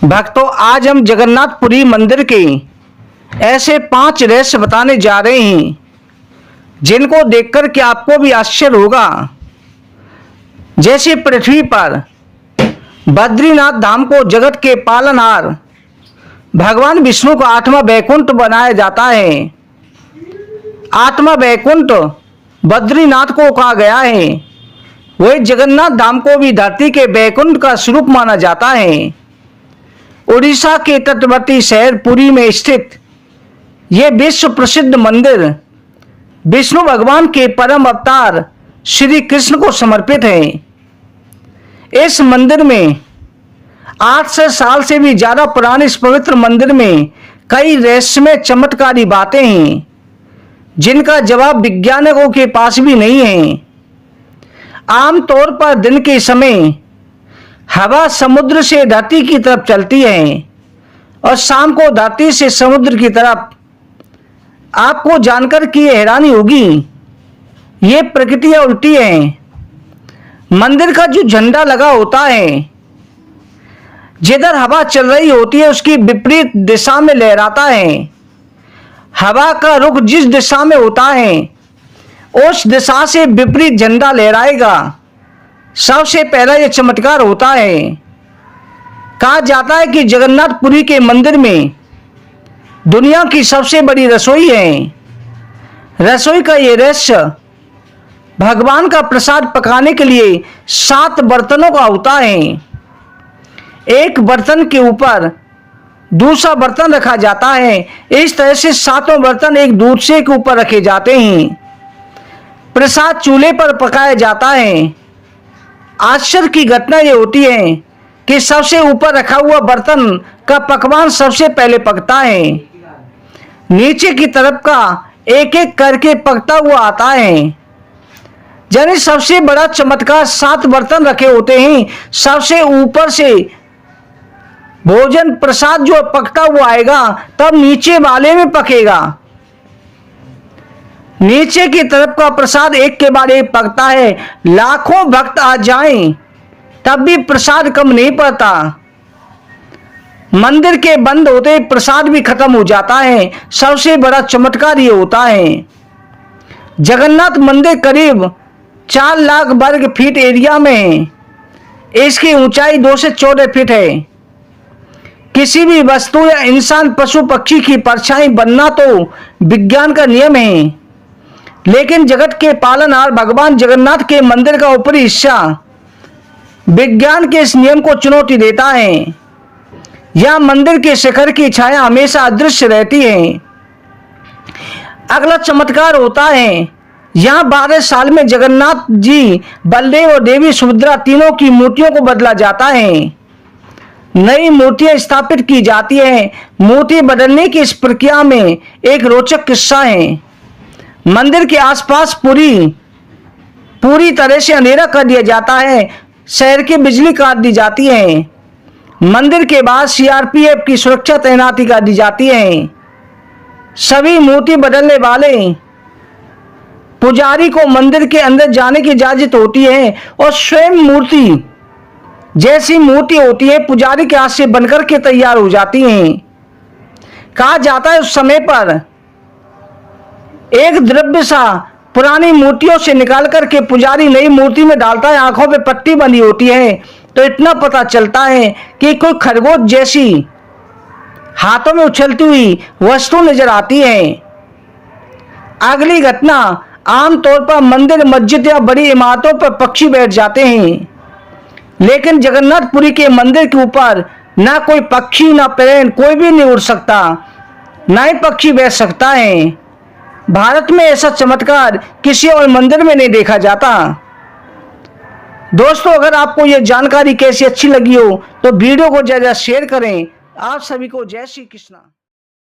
भक्तों, आज हम जगन्नाथपुरी मंदिर के ऐसे 5 रहस्य बताने जा रहे हैं जिनको देखकर के आपको भी आश्चर्य होगा। जैसे पृथ्वी पर बद्रीनाथ धाम को जगत के पालनहार भगवान विष्णु को 8वां वैकुंठ बनाया जाता है। 8वां वैकुंठ बद्रीनाथ को कहा गया है। वही जगन्नाथ धाम को भी धरती के वैकुंठ का स्वरूप माना जाता है। उड़ीसा के तटवर्ती शहर पुरी में स्थित यह विश्व प्रसिद्ध मंदिर विष्णु भगवान के परम अवतार श्री कृष्ण को समर्पित है। इस मंदिर में 800 साल से भी ज्यादा पुराने इस पवित्र मंदिर में कई रहस्यमय चमत्कारी बातें हैं जिनका जवाब वैज्ञानिकों के पास भी नहीं है। आमतौर पर दिन के समय हवा समुद्र से धरती की तरफ चलती है और शाम को धरती से समुद्र की तरफ। आपको जानकर कि हैरानी होगी, ये प्रकृतियां उल्टी है। मंदिर का जो झंडा लगा होता है, जिधर हवा चल रही होती है उसकी विपरीत दिशा में लहराता है। हवा का रुख जिस दिशा में होता है उस दिशा से विपरीत झंडा लहराएगा। सबसे पहला यह चमत्कार होता है। कहा जाता है कि जगन्नाथपुरी के मंदिर में दुनिया की सबसे बड़ी रसोई है। रसोई का यह रहस्य भगवान का प्रसाद पकाने के लिए 7 बर्तनों का होता है। एक बर्तन के ऊपर दूसरा बर्तन रखा जाता है। इस तरह से 7 बर्तन एक दूसरे के ऊपर रखे जाते हैं। प्रसाद चूल्हे पर पकाया जाता है। आश्चर्य की घटना यह होती है कि सबसे ऊपर रखा हुआ बर्तन का पकवान सबसे पहले पकता है। नीचे की तरफ का एक एक करके पकता हुआ आता है। यानी सबसे बड़ा चमत्कार 7 बर्तन रखे होते हैं। सबसे ऊपर से भोजन प्रसाद जो पकता हुआ आएगा तब नीचे वाले में पकेगा। नीचे की तरफ का प्रसाद एक के बाद एक पकता है। लाखों भक्त आ जाएं तब भी प्रसाद कम नहीं पड़ता। मंदिर के बंद होते प्रसाद भी खत्म हो जाता है। सबसे बड़ा चमत्कार ये होता है। जगन्नाथ मंदिर करीब 4 लाख वर्ग फीट एरिया में है। इसकी ऊंचाई 2 से 14 फीट है। किसी भी वस्तु या इंसान पशु पक्षी की परछाई बनना तो विज्ञान का नियम है, लेकिन जगत के पालनहार भगवान जगन्नाथ के मंदिर का ऊपरी हिस्सा विज्ञान के इस नियम को चुनौती देता है। यह मंदिर के शिखर की छाया हमेशा अदृश्य रहती है। अगला चमत्कार होता है, यहाँ 12 साल में जगन्नाथ जी, बलदेव और देवी सुभद्रा तीनों की मूर्तियों को बदला जाता है। नई मूर्तियां स्थापित की जाती है। मूर्ति बदलने की इस प्रक्रिया में एक रोचक किस्सा है। मंदिर के आसपास पूरी तरह से अंधेरा कर दिया जाता है। शहर की बिजली काट दी जाती है। मंदिर के बाद सीआरपीएफ की सुरक्षा तैनाती कर दी जाती है। सभी मूर्ति बदलने वाले पुजारी को मंदिर के अंदर जाने की इजाजत होती है और स्वयं मूर्ति जैसी मूर्ति होती है पुजारी के हाथ से बनकर के तैयार हो जाती हैं। कहा जाता है उस समय पर एक द्रव्य सा पुरानी मूर्तियों से निकाल करके पुजारी नई मूर्ति में डालता है। आंखों पे पट्टी बंधी होती है तो इतना पता चलता है कि कोई खरगोश जैसी हाथों में उछलती हुई वस्तु नजर आती है। अगली घटना, आमतौर पर मंदिर, मस्जिद या बड़ी इमारतों पर पक्षी बैठ जाते हैं, लेकिन जगन्नाथपुरी के मंदिर के ऊपर ना कोई पक्षी ना प्लेन कोई भी नहीं उड़ सकता, ना ही पक्षी बैठ सकता है। भारत में ऐसा चमत्कार किसी और मंदिर में नहीं देखा जाता। दोस्तों, अगर आपको यह जानकारी कैसी अच्छी लगी हो तो वीडियो को ज्यादा शेयर करें। आप सभी को जय श्री कृष्ण।